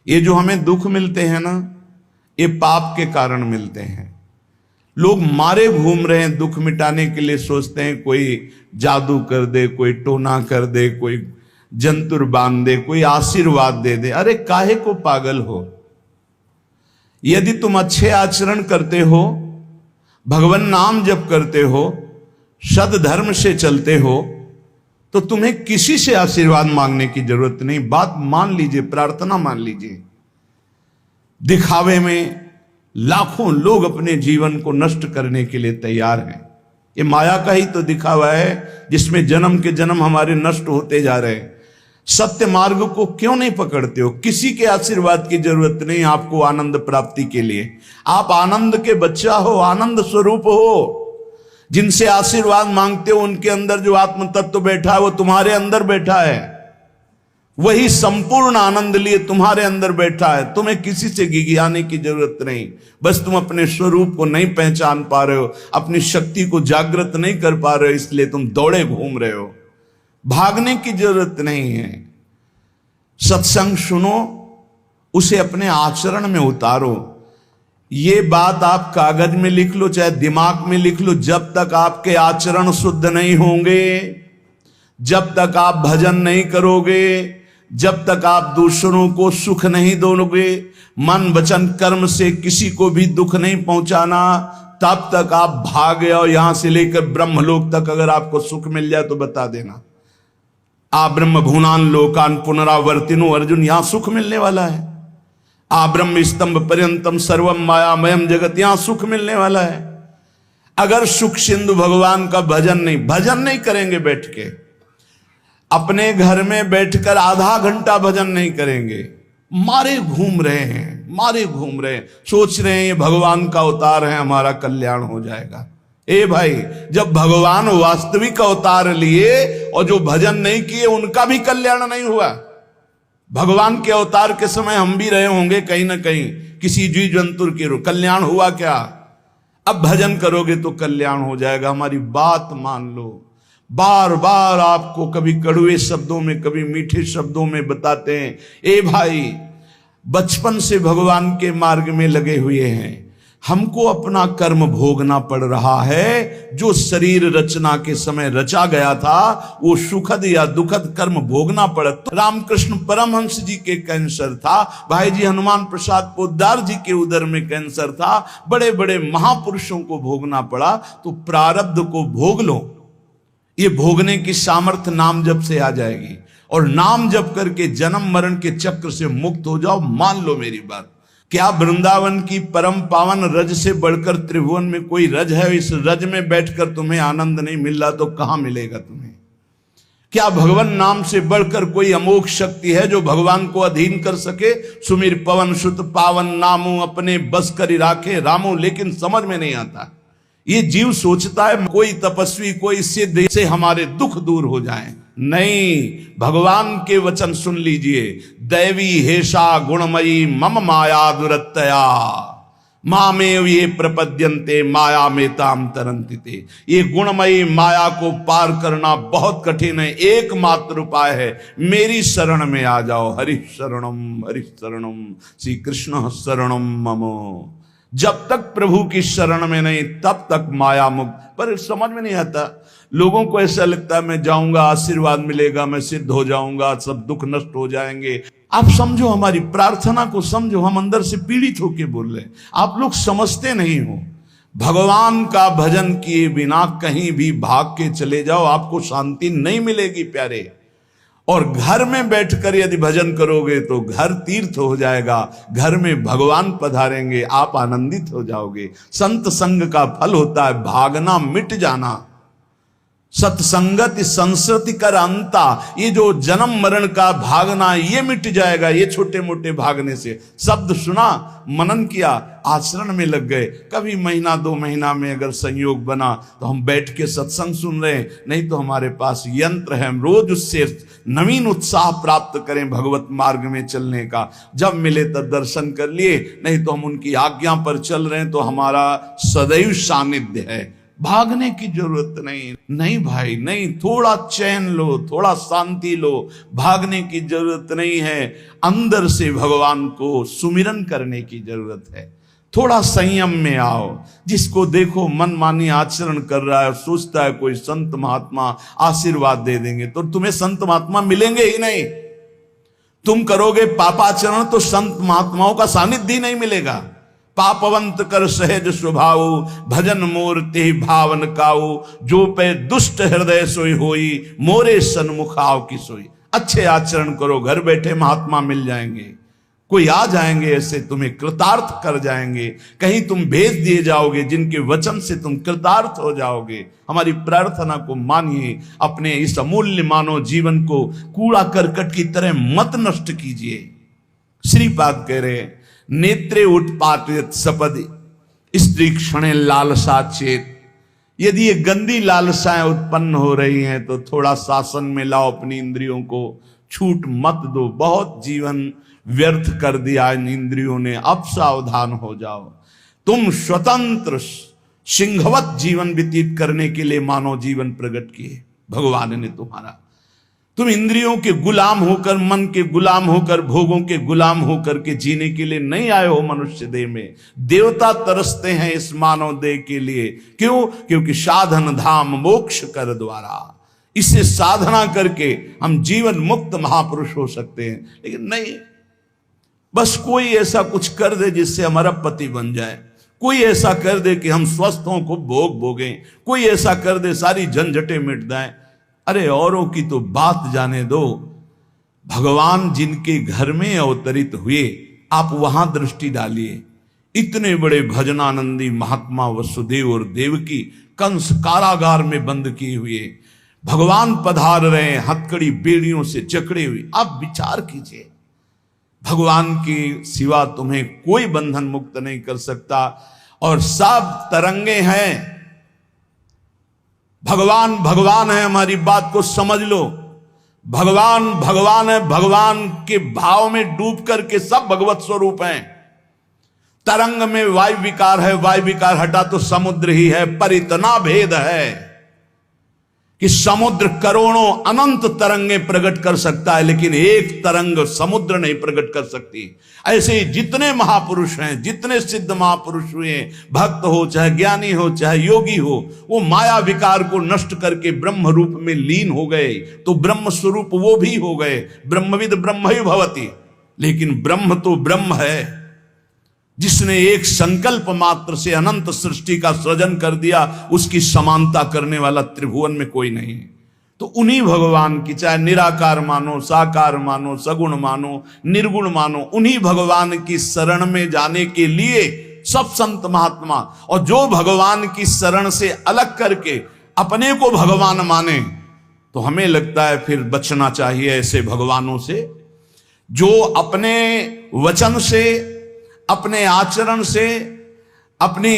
ये जो हमें दुख मिलते हैं ना, ये पाप के कारण मिलते हैं। लोग मारे घूम रहे हैं, दुख मिटाने के लिए सोचते हैं कोई जादू कर दे, कोई टोना कर दे, कोई जंतुर बांध दे, कोई आशीर्वाद दे दे। अरे काहे को पागल हो? यदि तुम अच्छे आचरण करते हो, भगवान नाम जप करते हो, सद धर्म से चलते हो, तो तुम्हें किसी से आशीर्वाद मांगने की जरूरत नहीं। बात मान लीजिए, प्रार्थना मान लीजिए। दिखावे में लाखों लोग अपने जीवन को नष्ट करने के लिए तैयार हैं। ये माया का ही तो दिखावा है जिसमें जन्म के जन्म हमारे नष्ट होते जा रहे हैं। सत्य मार्ग को क्यों नहीं पकड़ते हो? किसी के आशीर्वाद की जरूरत नहीं आपको आनंद प्राप्ति के लिए। आप आनंद के बच्चा हो, आनंद स्वरूप हो। जिनसे आशीर्वाद मांगते हो उनके अंदर जो आत्म तत्व बैठा है वो तुम्हारे अंदर बैठा है। वही संपूर्ण आनंद लिए तुम्हारे अंदर बैठा है। तुम्हें किसी से गिगियाने की जरूरत नहीं। बस तुम अपने स्वरूप को नहीं पहचान पा रहे हो, अपनी शक्ति को जागृत नहीं कर पा रहे हो, इसलिए तुम दौड़े घूम रहे हो। भागने की जरूरत नहीं है। सत्संग सुनो, उसे अपने आचरण में उतारो। ये बात आप कागज में लिख लो, चाहे दिमाग में लिख लो। जब तक आपके आचरण शुद्ध नहीं होंगे, जब तक आप भजन नहीं करोगे, जब तक आप दूसरों को सुख नहीं दोगे, मन वचन कर्म से किसी को भी दुख नहीं पहुंचाना, तब तक आप भागे। और यहां से लेकर ब्रह्मलोक तक अगर आपको सुख मिल जाए तो बता देना। आ ब्रह्म भुवनान लोकान पुनरावर्तिनो, अर्जुन यहां सुख मिलने वाला है। आ ब्रह्म स्तंभ पर्यंतम सर्वम मायामयम जगत, यहां सुख मिलने वाला है। अगर सुख सिंधु भगवान का भजन नहीं करेंगे, बैठ के अपने घर में बैठकर आधा घंटा भजन नहीं करेंगे, मारे घूम रहे हैं, सोच रहे हैं ये भगवान का अवतार है, हमारा कल्याण हो जाएगा। ए भाई, जब भगवान वास्तविक अवतार लिए और जो भजन नहीं किए उनका भी कल्याण नहीं हुआ। भगवान के अवतार के समय हम भी रहे होंगे कहीं ना कहीं, किसी जीव जंतु के रूप, कल्याण हुआ क्या? अब भजन करोगे तो कल्याण हो जाएगा। हमारी बात मान लो। बार बार आपको कभी कड़वे शब्दों में, कभी मीठे शब्दों में बताते हैं, ए भाई बचपन से भगवान के मार्ग में लगे हुए हैं, हमको अपना कर्म भोगना पड़ रहा है। जो शरीर रचना के समय रचा गया था वो सुखद या दुखद कर्म भोगना पड़ा। तो रामकृष्ण परमहंस जी के कैंसर था, भाई जी हनुमान प्रसाद पोद्दार जी के उदर में कैंसर था, बड़े बड़े महापुरुषों को भोगना पड़ा। तो प्रारब्ध को भोग लो। ये भोगने की सामर्थ्य नाम जप से आ जाएगी, और नाम जप करके जन्म मरण के चक्र से मुक्त हो जाओ। मान लो मेरी बात। क्या वृंदावन की परम पावन रज से बढ़कर त्रिभुवन में कोई रज है? इस रज में बैठकर तुम्हें आनंद नहीं मिल रहा तो कहां मिलेगा तुम्हें? क्या भगवान नाम से बढ़कर कोई अमोघ शक्ति है जो भगवान को अधीन कर सके? सुमिर पवन सुत पावन नामो, अपने बस कर राखे रामो। लेकिन समझ में नहीं आता। ये जीव सोचता है कोई तपस्वी, कोई सिद्ध से हमारे दुख दूर हो जाएं। नहीं, भगवान के वचन सुन लीजिए। दैवी हेषा गुणमयी मम माया दुरत्तया, मामेव ये प्रपद्यन्ते माया में ताम तरंतिते। ये गुणमयी माया को पार करना बहुत कठिन है। एकमात्र उपाय है, मेरी शरण में आ जाओ। हरि शरणम श्री कृष्ण शरणम मम। जब तक प्रभु की शरण में नहीं तब तक माया मुक्त। पर समझ में नहीं आता। लोगों को ऐसा लगता है मैं जाऊंगा, आशीर्वाद मिलेगा, मैं सिद्ध हो जाऊंगा, सब दुख नष्ट हो जाएंगे। आप समझो, हमारी प्रार्थना को समझो। हम अंदर से पीड़ित होकर बोल रहे हैं, आप लोग समझते नहीं हो। भगवान का भजन किए बिना कहीं भी भाग के चले जाओ, आपको शांति नहीं मिलेगी प्यारे। और घर में बैठकर यदि भजन करोगे तो घर तीर्थ हो जाएगा, घर में भगवान पधारेंगे, आप आनंदित हो जाओगे। संत संग का फल होता है भागना, मिट जाना। सत्संगति संस्कृति कर अंता, ये जो जन्म मरण का भागना ये मिट जाएगा। ये छोटे मोटे भागने से, शब्द सुना, मनन किया, आचरण में लग गए। कभी महीना 2 महीना में अगर संयोग बना तो हम बैठ के सत्संग सुन रहे हैं, नहीं तो हमारे पास यंत्र है, हम रोज उससे नवीन उत्साह प्राप्त करें भगवत मार्ग में चलने का। जब मिले तब दर्शन कर लिए, नहीं तो हम उनकी आज्ञा पर चल रहे हैं तो हमारा सदैव सानिध्य है। भागने की जरूरत नहीं। नहीं भाई नहीं, थोड़ा चैन लो, थोड़ा शांति लो, भागने की जरूरत नहीं है। अंदर से भगवान को सुमिरन करने की जरूरत है। थोड़ा संयम में आओ। जिसको देखो मनमानी आचरण कर रहा है, सोचता है कोई संत महात्मा आशीर्वाद दे देंगे, तो तुम्हें संत महात्मा मिलेंगे ही नहीं। तुम करोगे पापाचरण तो संत महात्माओं का सानिध्य ही नहीं मिलेगा। पापवंत कर सहज स्वभाव, भजन मूर्ति भावन काऊ, जो पे दुष्ट हृदय सोई होई, मोरे सन्मुख आओ की सोई। अच्छे आचरण करो, घर बैठे महात्मा मिल जाएंगे, कोई आ जाएंगे ऐसे, तुम्हें कृतार्थ कर जाएंगे। कहीं तुम भेज दिए जाओगे जिनके वचन से तुम कृतार्थ हो जाओगे। हमारी प्रार्थना को मानिए, अपने इस अमूल्य मानव जीवन को कूड़ा करकट की तरह मत नष्ट कीजिए। श्रीपाद कह रहे, नेत्रे उत्पाटित सपदि स्त्री क्षणे लालसा चेत। यदि ये गंदी लालसाएं उत्पन्न हो रही हैं तो थोड़ा शासन में लाओ अपनी इंद्रियों को, छूट मत दो। बहुत जीवन व्यर्थ कर दिया इन इंद्रियों ने, अब सावधान हो जाओ। तुम स्वतंत्र सिंहवत जीवन व्यतीत करने के लिए मानव जीवन प्रकट किए भगवान ने तुम्हारा। तुम इंद्रियों के गुलाम होकर, मन के गुलाम होकर, भोगों के गुलाम होकर के जीने के लिए नहीं आए हो मनुष्य देह में। देवता तरसते हैं इस मानव देह के लिए। क्यों? क्योंकि साधन धाम मोक्ष कर द्वारा, इसे साधना करके हम जीवन मुक्त महापुरुष हो सकते हैं। लेकिन नहीं, बस कोई ऐसा कुछ कर दे जिससे हमारा पति बन जाए, कोई ऐसा कर दे कि हम स्वस्थ हों, खूब भोग भोगें, कोई ऐसा कर दे सारी झंझटें मिट जाएं। अरे औरों की तो बात जाने दो, भगवान जिनके घर में अवतरित हुए आप वहां दृष्टि डालिए। इतने बड़े भजनानंदी महात्मा वसुदेव और देवकी कंस कारागार में बंद किए हुए भगवान पधार रहे हैं, हथकड़ी बेड़ियों से जकड़े हुए। आप विचार कीजिए, भगवान के सिवा तुम्हें कोई बंधन मुक्त नहीं कर सकता। और सब तरंगे हैं, भगवान भगवान है। हमारी बात को समझ लो, भगवान भगवान है। भगवान के भाव में डूब करके सब भगवत स्वरूप हैं। तरंग में वायु विकार है, वायु विकार हटा तो समुद्र ही है। पर इतना भेद है कि समुद्र करोड़ों अनंत तरंगे प्रकट कर सकता है, लेकिन एक तरंग समुद्र नहीं प्रकट कर सकती। ऐसे ही जितने महापुरुष हैं, जितने सिद्ध महापुरुष हुए, भक्त हो चाहे ज्ञानी हो चाहे योगी हो, वो माया विकार को नष्ट करके ब्रह्म रूप में लीन हो गए, तो ब्रह्म स्वरूप वो भी हो गए। ब्रह्मविद ब्रह्म ही भवति। लेकिन ब्रह्म तो ब्रह्म है, जिसने एक संकल्प मात्र से अनंत सृष्टि का सृजन कर दिया, उसकी समानता करने वाला त्रिभुवन में कोई नहीं है। तो उन्हीं भगवान की, चाहे निराकार मानो, साकार मानो, सगुण मानो, निर्गुण मानो, उन्हीं भगवान की शरण में जाने के लिए सब संत महात्मा, और जो भगवान की शरण से अलग करके अपने को भगवान माने, तो हमें लगता है फिर बचना चाहिए ऐसे भगवानों से, जो अपने वचन से, अपने आचरण से, अपनी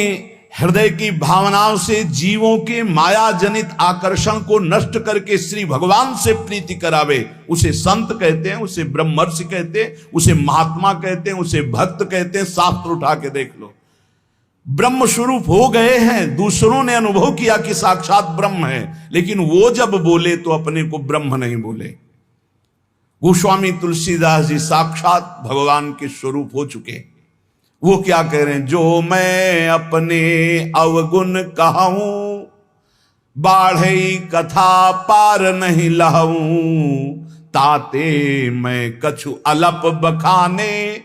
हृदय की भावनाओं से जीवों के माया जनित आकर्षण को नष्ट करके श्री भगवान से प्रीति करावे। उसे संत कहते हैं, उसे ब्रह्मर्षि कहते हैं, उसे महात्मा कहते हैं, उसे भक्त कहते हैं। शास्त्र उठा के देख लो, ब्रह्म स्वरूप हो गए हैं। दूसरों ने अनुभव किया कि साक्षात ब्रह्म है, लेकिन वो जब बोले तो अपने को ब्रह्म नहीं बोले। गोस्वामी तुलसीदास जी साक्षात भगवान के स्वरूप हो चुके। वो क्या कह रहे हैं? जो मैं अपने अवगुण कहूं, बाढ़े कथा पार नहीं लहूं, ताते मैं कछु अलप बखाने,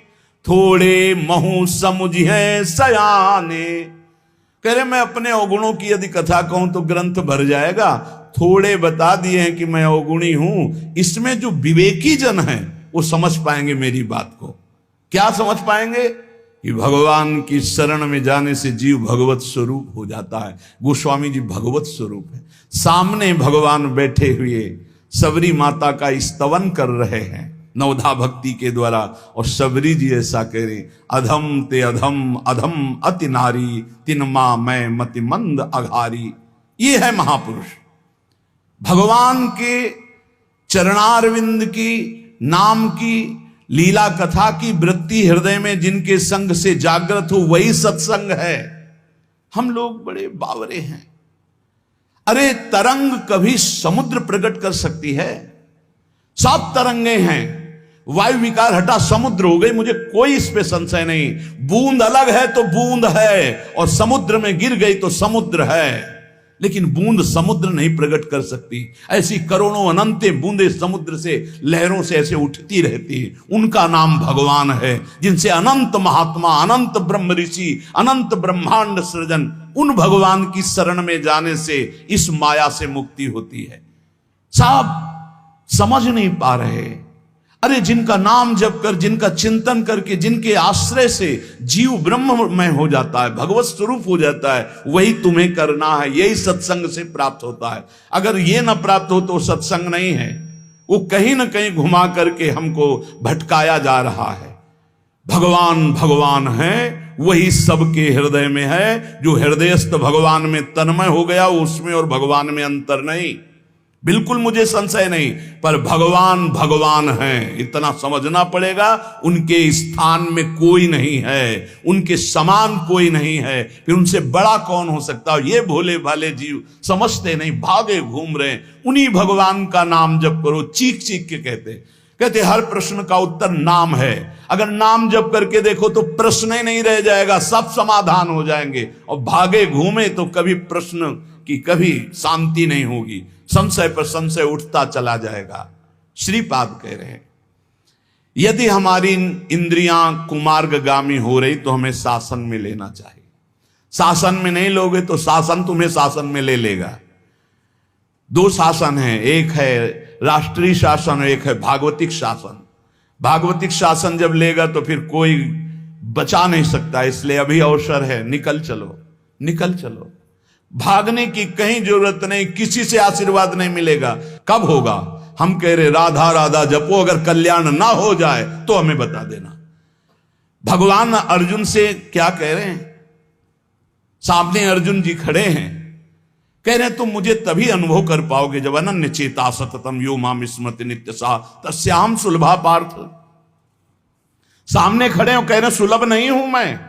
थोड़े महू समुझे सयाने। कह रहे मैं अपने अवगुणों की यदि कथा कहूं तो ग्रंथ भर जाएगा। थोड़े बता दिए हैं कि मैं अवगुणी हूं। इसमें जो विवेकी जन हैं वो समझ पाएंगे मेरी बात को। क्या समझ पाएंगे? कि भगवान की शरण में जाने से जीव भगवत स्वरूप हो जाता है। गोस्वामी जी भगवत स्वरूप है। सामने भगवान बैठे हुए सबरी माता का स्तवन कर रहे हैं नवधा भक्ति के द्वारा, और सबरी जी ऐसा कह रहे, अधम ते अधम अधम अति नारी, तिन मां मैं मति मंद अघारी। ये है महापुरुष। भगवान के चरणारविंद की नाम की लीला कथा की वृत्ति हृदय में जिनके संग से जागृत हो, वही सत्संग है। हम लोग बड़े बावरे हैं, अरे तरंग कभी समुद्र प्रकट कर सकती है? सब तरंगे हैं, वायु विकार हटा समुद्र हो गई, मुझे कोई इस पे संशय नहीं। बूंद अलग है तो बूंद है, और समुद्र में गिर गई तो समुद्र है, लेकिन बूंद समुद्र नहीं प्रकट कर सकती। ऐसी करोड़ों अनंत बूंदे समुद्र से, लहरों से ऐसे उठती रहती है, उनका नाम भगवान है, जिनसे अनंत महात्मा, अनंत ब्रह्म ऋषि, अनंत ब्रह्मांड सृजन, उन भगवान की शरण में जाने से इस माया से मुक्ति होती है। सब समझ नहीं पा रहे। अरे जिनका नाम जप कर, जिनका चिंतन करके, जिनके आश्रय से जीव ब्रह्ममय हो जाता है, भगवत स्वरूप हो जाता है, वही तुम्हें करना है। यही सत्संग से प्राप्त होता है। अगर ये ना प्राप्त हो तो सत्संग नहीं है, वो कहीं ना कहीं घुमा करके हमको भटकाया जा रहा है। भगवान भगवान है, वही सबके हृदय में है। जो हृदयस्थ भगवान में तन्मय हो गया, उसमें और भगवान में अंतर नहीं, बिल्कुल मुझे संशय नहीं। पर भगवान भगवान हैं, इतना समझना पड़ेगा। उनके स्थान में कोई नहीं है, उनके समान कोई नहीं है, फिर उनसे बड़ा कौन हो सकता है? ये भोले भाले जीव समझते नहीं, भागे घूम रहे। उन्हीं भगवान का नाम जप करो, चीख चीख के कहते हर प्रश्न का उत्तर नाम है। अगर नाम जप करके देखो तो प्रश्न ही नहीं रह जाएगा, सब समाधान हो जाएंगे। और भागे घूमे तो कभी प्रश्न की कभी शांति नहीं होगी, संशय पर संशय उठता चला जाएगा। श्रीपाद कह रहे हैं, यदि हमारी इंद्रियां कुमार्गगामी हो रही तो हमें शासन में लेना चाहिए। शासन में नहीं लोगे तो शासन तुम्हें शासन में ले लेगा। दो शासन है, एक है राष्ट्रीय शासन, एक है भागवतिक शासन। भागवतिक शासन जब लेगा तो फिर कोई बचा नहीं सकता, इसलिए अभी अवसर है, निकल चलो, निकल चलो। भागने की कहीं जरूरत नहीं, किसी से आशीर्वाद नहीं मिलेगा। कब होगा? हम कह रहे राधा राधा जपो, अगर कल्याण ना हो जाए तो हमें बता देना। भगवान अर्जुन से क्या कह रहे हैं? सामने अर्जुन जी खड़े हैं, कह रहे हैं तुम मुझे तभी अनुभव कर पाओगे जब अनन्य चेता सततम यो माम स्मृति नित्य सा तस्याम सुलभा पार्थ। सामने खड़े हो, कह रहे सुलभ नहीं हूं मैं,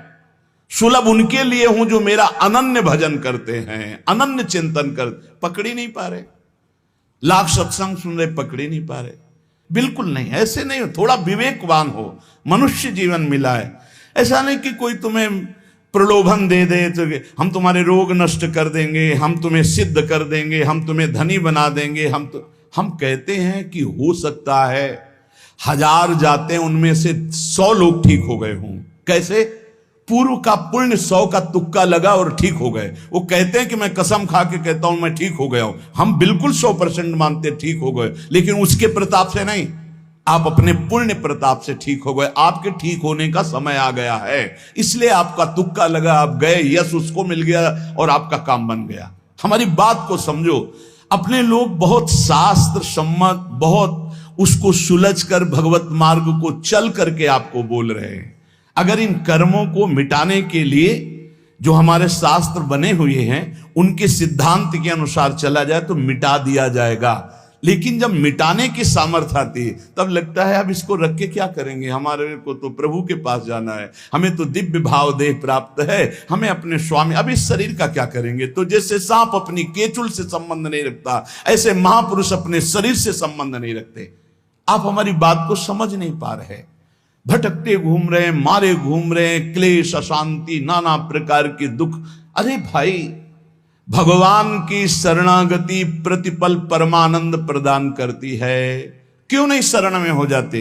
सुलभ उनके लिए हूं जो मेरा अनन्य भजन करते हैं, अनन्य चिंतन कर। पकड़ी नहीं पा रहे, लाख सत्संग सुन रहे, पकड़ी नहीं पा रहे, बिल्कुल नहीं। ऐसे नहीं हो, थोड़ा विवेकवान हो। मनुष्य जीवन मिला है, ऐसा नहीं कि कोई तुम्हें प्रलोभन दे दे तो हम तुम्हारे रोग नष्ट कर देंगे, हम तुम्हें सिद्ध कर देंगे, हम तुम्हें धनी बना देंगे। हम कहते हैं कि हो सकता है 1000 जाते हैं, उनमें से 100 लोग ठीक हो गए हों। कैसे? पूर्व का पुण्य 100 का तुक्का लगा और ठीक हो गए। वो कहते हैं कि मैं कसम खा के कहता हूं मैं ठीक हो गया हूं। हम बिल्कुल 100% मानते ठीक हो गए, लेकिन उसके प्रताप से नहीं, आप अपने पुण्य प्रताप से ठीक हो गए। आपके ठीक होने का समय आ गया है, इसलिए आपका तुक्का लगा, आप गए, यश उसको मिल गया और आपका काम बन गया। हमारी बात को समझो। अपने लोग बहुत शास्त्र सम्मत, बहुत उसको सुलझ कर भगवत मार्ग को चल करके आपको बोल रहे हैं। अगर इन कर्मों को मिटाने के लिए जो हमारे शास्त्र बने हुए हैं उनके सिद्धांत के अनुसार चला जाए तो मिटा दिया जाएगा। लेकिन जब मिटाने की सामर्थ्य आती है तब लगता है अब इसको रख के क्या करेंगे, हमारे को तो प्रभु के पास जाना है, हमें तो दिव्य भाव देह प्राप्त है, हमें अपने स्वामी, अब इस शरीर का क्या करेंगे। तो जैसे सांप अपनी केचुल से संबंध नहीं रखता, ऐसे महापुरुष अपने शरीर से संबंध नहीं रखते। आप हमारी बात को समझ नहीं पा रहे, भटकते घूम रहे, मारे घूम रहे, क्लेश, अशांति, नाना प्रकार के दुख। अरे भाई, भगवान की शरणागति प्रतिपल परमानंद प्रदान करती है। क्यों नहीं शरण में हो जाते?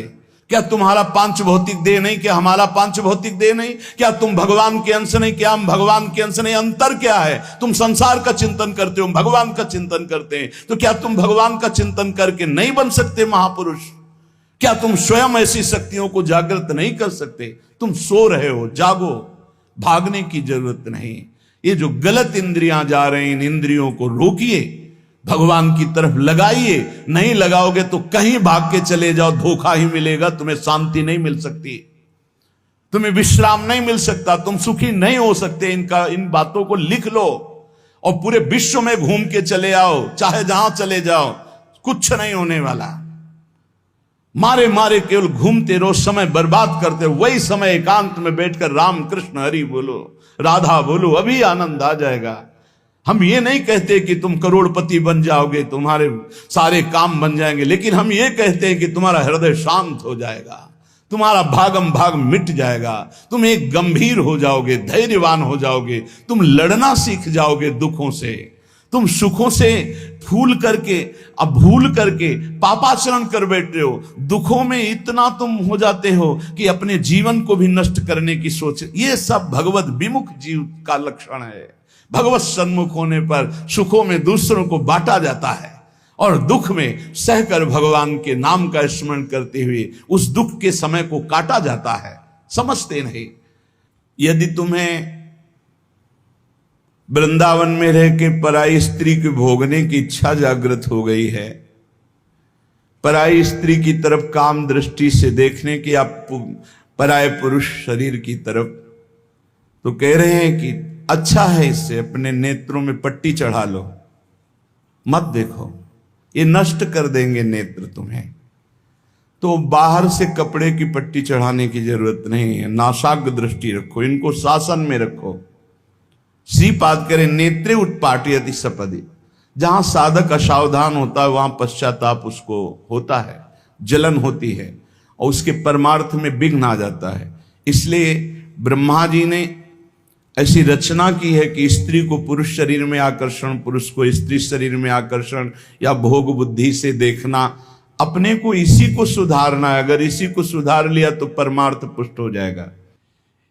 क्या तुम्हारा पांच भौतिक देह नहीं? क्या हमारा पांच भौतिक देह नहीं? क्या तुम भगवान के अंश नहीं? क्या हम भगवान के अंश नहीं? अंतर क्या है? तुम संसार का चिंतन करते हो, भगवान का चिंतन करते हैं, तो क्या तुम भगवान का चिंतन करके नहीं बन सकते महापुरुष? क्या तुम स्वयं ऐसी शक्तियों को जागृत नहीं कर सकते? तुम सो रहे हो, जागो, भागने की जरूरत नहीं। ये जो गलत इंद्रियां जा रही, इन इंद्रियों को रोकिए, भगवान की तरफ लगाइए। नहीं लगाओगे तो कहीं भाग के चले जाओ, धोखा ही मिलेगा, तुम्हें शांति नहीं मिल सकती, तुम्हें विश्राम नहीं मिल सकता, तुम सुखी नहीं हो सकते। इन बातों को लिख लो और पूरे विश्व में घूम के चले आओ, चाहे जहां चले जाओ, कुछ नहीं होने वाला। मारे मारे केवल घूमते रहो, समय बर्बाद करते हो। वही समय एकांत में बैठकर राम कृष्ण हरि बोलो, राधा बोलो, अभी आनंद आ जाएगा। हम ये नहीं कहते कि तुम करोड़पति बन जाओगे, तुम्हारे सारे काम बन जाएंगे, लेकिन हम ये कहते हैं कि तुम्हारा हृदय शांत हो जाएगा, तुम्हारा भागम भाग मिट जाएगा, तुम एक गंभीर हो जाओगे, धैर्यवान हो जाओगे, तुम लड़ना सीख जाओगे दुखों से, तुम सुखों से भूल करके पापाचरण कर बैठे हो, दुखों में इतना तुम हो जाते हो कि अपने जीवन को भी नष्ट करने की सोच। ये सब भगवत विमुख जीव का लक्षण है। भगवत सन्मुख होने पर सुखों में दूसरों को बांटा जाता है और दुख में सहकर भगवान के नाम का स्मरण करते हुए उस दुख के समय को काटा जाता है। समझते नहीं। यदि तुम्हें वृंदावन में रह के पराई स्त्री के भोगने की इच्छा जागृत हो गई है, पराई स्त्री की तरफ काम दृष्टि से देखने की, आप पराये पुरुष शरीर की तरफ, तो कह रहे हैं कि अच्छा है, इससे अपने नेत्रों में पट्टी चढ़ा लो, मत देखो, ये नष्ट कर देंगे नेत्र तुम्हें। तो बाहर से कपड़े की पट्टी चढ़ाने की जरूरत नहीं है, नासाग्र दृष्टि रखो, इनको शासन में रखो। श्रीपाद करे नेत्रे उत्पाटयति सपदि। जहां साधक असावधान होता है वहां पश्चाताप उसको होता है, जलन होती है और उसके परमार्थ में विघ्न आ जाता है। इसलिए ब्रह्मा जी ने ऐसी रचना की है कि स्त्री को पुरुष शरीर में आकर्षण, पुरुष को स्त्री शरीर में आकर्षण या भोग बुद्धि से देखना, अपने को इसी को सुधारना है। अगर इसी को सुधार लिया तो परमार्थ पुष्ट हो जाएगा।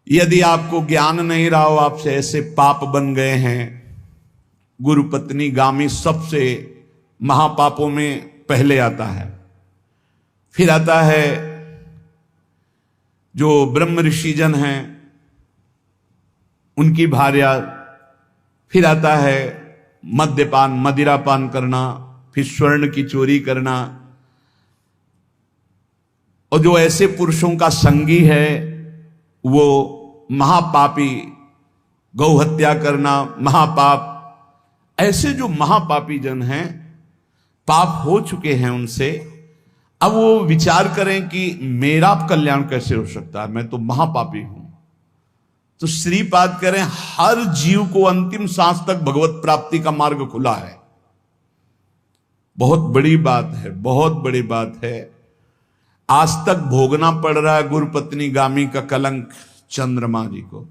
यदि आपको ज्ञान नहीं रहा हो, आपसे ऐसे पाप बन गए हैं, गुरु पत्नी गामी सबसे महापापों में पहले आता है, फिर आता है जो ब्रह्म ऋषिजन हैं उनकी भार्या, फिर आता है मद्यपान मदिरापान करना, फिर स्वर्ण की चोरी करना, और जो ऐसे पुरुषों का संगी है वो महापापी, गौ हत्या करना महापाप। ऐसे जो महापापी जन हैं, पाप हो चुके हैं उनसे, अब वो विचार करें कि मेरा कल्याण कैसे हो सकता है, मैं तो महापापी हूं। तो श्रीपाद करें हर जीव को अंतिम सांस तक भगवत प्राप्ति का मार्ग खुला है। बहुत बड़ी बात है, बहुत बड़ी बात है। आज तक भोगना पड़ रहा है गुरु पत्नी गामी का कलंक चंद्रमा जी को,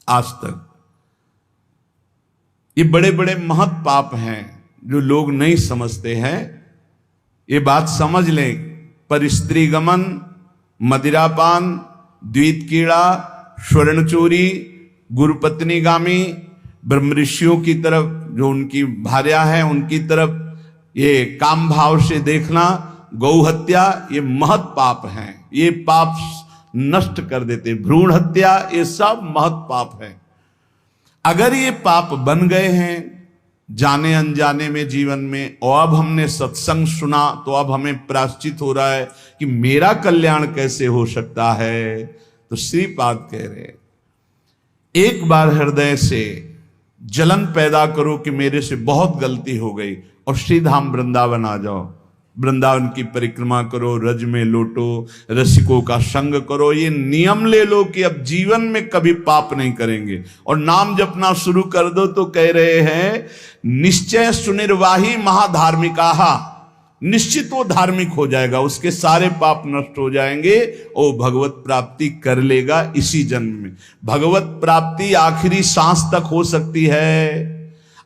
आज तक। ये बड़े बड़े महत पाप हैं जो लोग नहीं समझते हैं। ये बात समझ लें, पर स्त्री गमन, मदिरापान, द्वित कीड़ा, स्वर्ण चोरी, गुरु पत्नी गामी, ब्रह्म ऋषियों की तरफ जो उनकी भार्या है उनकी तरफ ये काम भाव से देखना, गौ हत्या, ये महत पाप हैं। ये पाप नष्ट कर देते। भ्रूण हत्या, ये सब महत पाप है। अगर ये पाप बन गए हैं जाने अनजाने में जीवन में, और अब हमने सत्संग सुना तो अब हमें प्रायश्चित हो रहा है कि मेरा कल्याण कैसे हो सकता है। तो श्रीपाद कह रहे, एक बार हृदय से जलन पैदा करो कि मेरे से बहुत गलती हो गई, और श्रीधाम वृंदावन आ जाओ। वृंदावन की परिक्रमा करो, रज में लोटो, रसिकों का संग करो। ये नियम ले लो कि अब जीवन में कभी पाप नहीं करेंगे, और नाम जपना शुरू कर दो। तो कह रहे हैं निश्चय सुनिर्वाही महाधार्मिकाहा, निश्चित वो धार्मिक हो जाएगा, उसके सारे पाप नष्ट हो जाएंगे और भगवत प्राप्ति कर लेगा इसी जन्म में। भगवत प्राप्ति आखिरी सांस तक हो सकती है।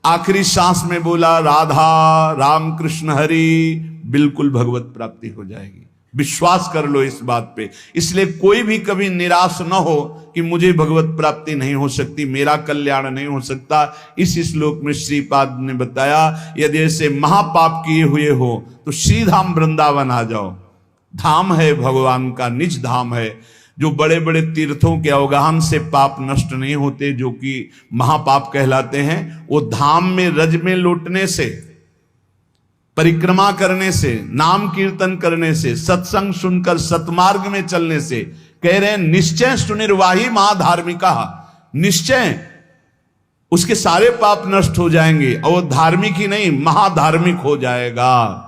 आखिरी सांस में बोला राधा राम कृष्ण हरि, बिल्कुल भगवत प्राप्ति हो जाएगी। विश्वास कर लो इस बात पे। इसलिए कोई भी कभी निराश न हो कि मुझे भगवत प्राप्ति नहीं हो सकती, मेरा कल्याण नहीं हो सकता। इस श्लोक में श्रीपाद ने बताया, यदि ऐसे महापाप किए हुए हो तो श्रीधाम वृंदावन आ जाओ। धाम है भगवान का, निज धाम है। जो बड़े बड़े तीर्थों के अवगाहन से पाप नष्ट नहीं होते, जो कि महापाप कहलाते हैं, वो धाम में रज में लौटने से, परिक्रमा करने से, नाम कीर्तन करने से, सत्संग सुनकर सतमार्ग में चलने से। कह रहे हैं निश्चय सुनिर्वाही महाधार्मिका, निश्चय उसके सारे पाप नष्ट हो जाएंगे और वो धार्मिक ही नहीं महाधार्मिक हो जाएगा।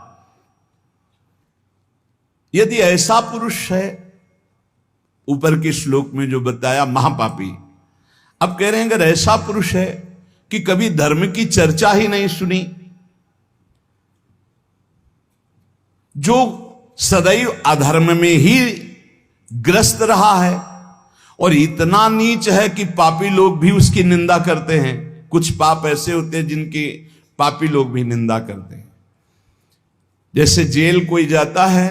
यदि ऐसा पुरुष है, ऊपर के श्लोक में जो बताया महापापी, अब कह रहे हैं अगर ऐसा पुरुष है कि कभी धर्म की चर्चा ही नहीं सुनी, जो सदैव अधर्म में ही ग्रस्त रहा है और इतना नीच है कि पापी लोग भी उसकी निंदा करते हैं। कुछ पाप ऐसे होते हैं जिनकी पापी लोग भी निंदा करते हैं। जैसे जेल कोई जाता है,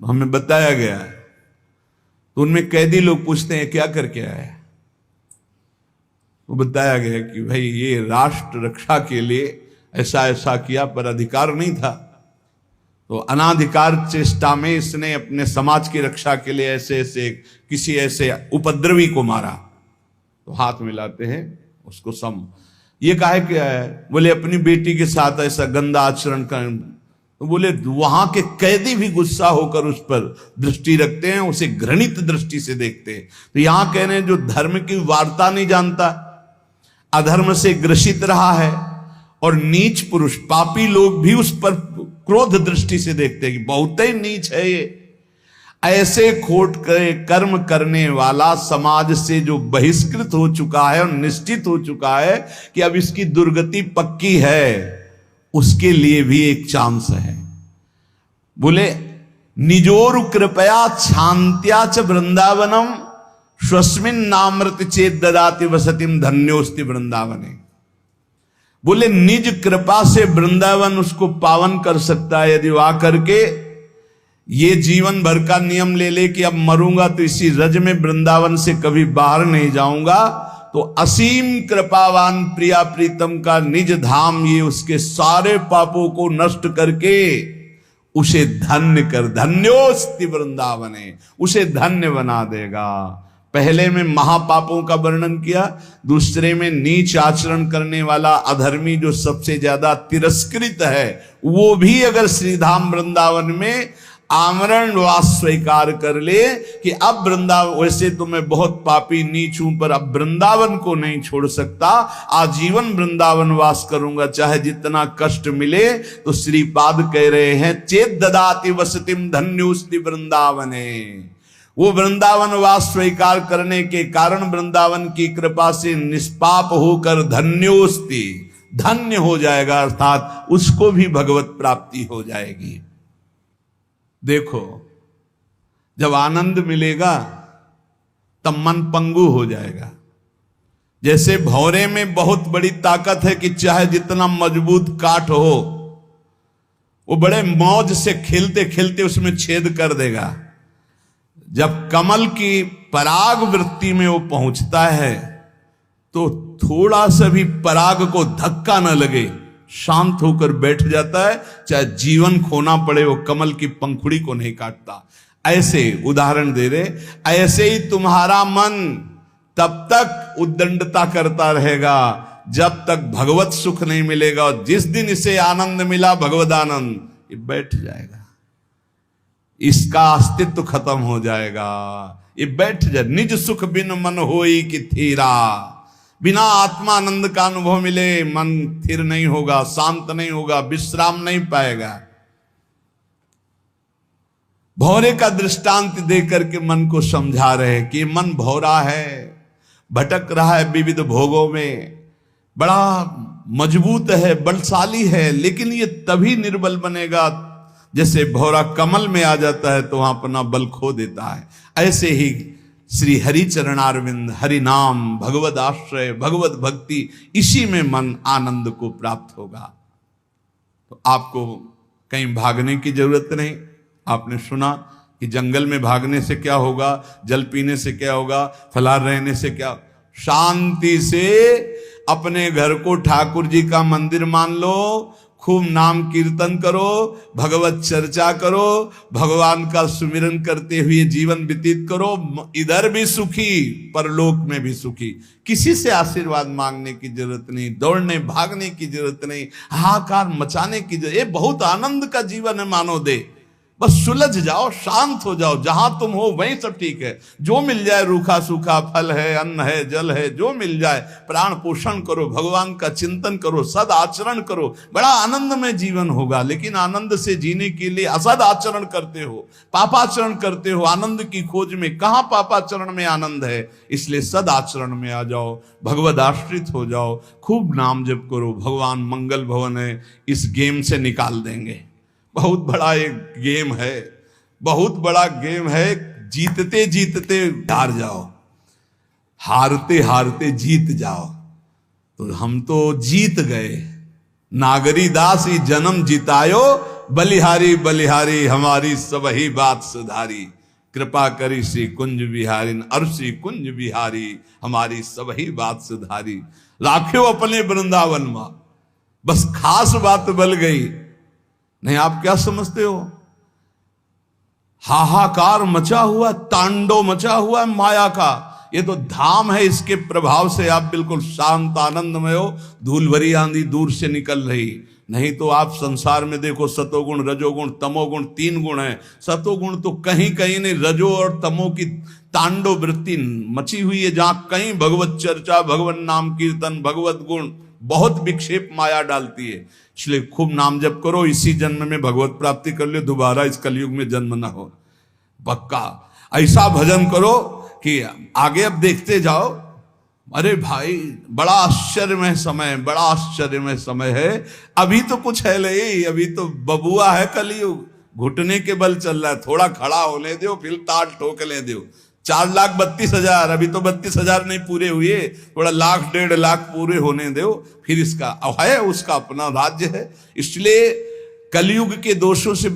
हमें बताया गया है, तो उनमें कैदी लोग पूछते हैं क्या करके आया, वो बताया गया कि भाई ये राष्ट्र रक्षा के लिए ऐसा ऐसा किया, पर अधिकार नहीं था, तो अनाधिकार चेष्टा में इसने अपने समाज की रक्षा के लिए ऐसे ऐसे किसी ऐसे उपद्रवी को मारा। तो हाथ मिलाते हैं उसको सम, ये काहे क्या है, बोले अपनी बेटी के साथ ऐसा गंदा आचरण कर। तो बोले वहां के कैदी भी गुस्सा होकर उस पर दृष्टि रखते हैं, उसे घृणित दृष्टि से देखते हैं। तो यहां कह रहे हैं जो धर्म की वार्ता नहीं जानता, अधर्म से ग्रसित रहा है, और नीच पुरुष पापी लोग भी उस पर क्रोध दृष्टि से देखते हैं कि बहुत ही नीच है ये। ऐसे खोट कर्म करने वाला समाज से जो बहिष्कृत हो चुका है और निश्चित हो चुका है कि अब इसकी दुर्गति पक्की है, उसके लिए भी एक चांस है। बोले निजोरु कृपया शांत्या च वृंदावनम स्वस्मिन नामृत चेत ददाति वसतिम धन्योस्ति वृंदावने। बोले निज कृपा से वृंदावन उसको पावन कर सकता है यदि वह करके ये जीवन भर का नियम ले ले कि अब मरूंगा तो इसी रज में वृंदावन से कभी बाहर नहीं जाऊंगा, तो असीम कृपावान प्रिया प्रीतम का निज धाम ये उसके सारे पापों को नष्ट करके उसे धन्य कर, धन्योस्ति वृंदावने, उसे धन्य बना देगा। पहले में महापापों का वर्णन किया, दूसरे में नीच आचरण करने वाला अधर्मी जो सबसे ज्यादा तिरस्कृत है, वो भी अगर श्रीधाम वृंदावन में आमरण वास स्वीकार कर ले कि अब वृंदावन, वैसे तो मैं बहुत पापी नीच हूं पर अब वृंदावन को नहीं छोड़ सकता, आजीवन वृंदावन वास करूंगा चाहे जितना कष्ट मिले, तो श्रीपाद कह रहे हैं चेत ददाति वसतिम धन्योस्ति वृंदावने। वो वृंदावन वास स्वीकार करने के कारण वृंदावन की कृपा से निष्पाप होकर धन्योस्ति, धन्य हो जाएगा, अर्थात उसको भी भगवत प्राप्ति हो जाएगी। देखो जब आनंद मिलेगा तब मन पंगु हो जाएगा। जैसे भौरे में बहुत बड़ी ताकत है कि चाहे जितना मजबूत काठ हो वो बड़े मौज से खेलते खेलते उसमें छेद कर देगा। जब कमल की पराग वृत्ति में वो पहुंचता है तो थोड़ा सा भी पराग को धक्का न लगे, शांत होकर बैठ जाता है, चाहे जीवन खोना पड़े वो कमल की पंखुड़ी को नहीं काटता। ऐसे उदाहरण दे रहे, ऐसे ही तुम्हारा मन तब तक उद्दंडता करता रहेगा जब तक भगवत सुख नहीं मिलेगा, और जिस दिन इसे आनंद मिला भगवद आनंद, ये बैठ जाएगा, इसका अस्तित्व खत्म हो जाएगा, ये बैठ जाए। निज सुख बिन मन होई कि थीरा, बिना आत्मानंद का अनुभव मिले मन स्थिर नहीं होगा, शांत नहीं होगा, विश्राम नहीं पाएगा। भौरे का दृष्टांत देकर के मन को समझा रहे कि मन भौरा है, भटक रहा है विविध भोगों में, बड़ा मजबूत है, बलशाली है, लेकिन ये तभी निर्बल बनेगा जैसे भौरा कमल में आ जाता है तो वहां अपना बल खो देता है। ऐसे ही श्री हरि चरणारविंद, हरि नाम, भगवद आश्रय, भगवत भक्ति, इसी में मन आनंद को प्राप्त होगा। तो आपको कहीं भागने की जरूरत नहीं। आपने सुना कि जंगल में भागने से क्या होगा, जल पीने से क्या होगा, फलाहार रहने से क्या, शांति से अपने घर को ठाकुर जी का मंदिर मान लो, खूब नाम कीर्तन करो, भगवत चर्चा करो, भगवान का सुमिरन करते हुए जीवन व्यतीत करो, इधर भी सुखी परलोक में भी सुखी। किसी से आशीर्वाद मांगने की जरूरत नहीं, दौड़ने भागने की जरूरत नहीं, हाहाकार मचाने की जरूरत। ये बहुत आनंद का जीवन है मानो दे, बस सुलझ जाओ, शांत हो जाओ, जहां तुम हो वहीं सब ठीक है। जो मिल जाए, रूखा सूखा फल है, अन्न है, जल है, जो मिल जाए, प्राण पोषण करो, भगवान का चिंतन करो, सद आचरण करो, बड़ा आनंद में जीवन होगा। लेकिन आनंद से जीने के लिए असद आचरण करते हो, पापाचरण करते हो, आनंद की खोज में। कहां पापाचरण में आनंद है? इसलिए सद आचरण में आ जाओ, भगवद आश्रित हो जाओ, खूब नाम जप करो। भगवान मंगल भवन है, इस गेम से निकाल देंगे। बहुत बड़ा एक गेम है, बहुत बड़ा गेम है। जीतते जीतते हार जाओ, हारते हारते जीत जाओ। तो हम तो जीत गए। नागरी दास ही जन्म जितायो, बलिहारी बलिहारी हमारी सबही बात सुधारी। कृपा करी श्री कुंज बिहारी, अरसी कुंज बिहारी हमारी सबही बात सुधारी। राख्यो अपने वृंदावन मां, बस खास बात बल गई। नहीं, आप क्या समझते हो? हाहाकार मचा हुआ, तांडव मचा हुआ माया का। ये तो धाम है, इसके प्रभाव से आप बिल्कुल शांत आनंदमय हो। धूल भरी आंधी दूर से निकल रही। नहीं तो आप संसार में देखो, सतोगुण रजोगुण तमोगुण 3 गुण है। सतोगुण तो कहीं कहीं नहीं, रजो और तमो की तांडव वृत्ति मची हुई है। जहां कहीं भगवत चर्चा, भगवत नाम कीर्तन, भगवत गुण, बहुत विक्षेप माया डालती है। इसलिए खूब नाम जप करो, इसी जन्म में भगवत प्राप्ति कर लो, दोबारा इस कलयुग में जन्म ना हो। पक्का ऐसा भजन करो कि आगे अब देखते जाओ। अरे भाई, बड़ा आश्चर्यमय समय, बड़ा आश्चर्यमय समय है। अभी तो कुछ है नहीं, अभी तो बबुआ है कलयुग, घुटने के बल चल रहा है। थोड़ा खड़ा होने दो, फिर ताल ठोकने दो। 4,32,000, अभी तो 32,000 नहीं पूरे हुए, थोड़ा 1,00,000 1,50,000 पूरे होने दो, फिर इसका है, उसका अपना राज्य है। इसलिए कलयुग के दोषों से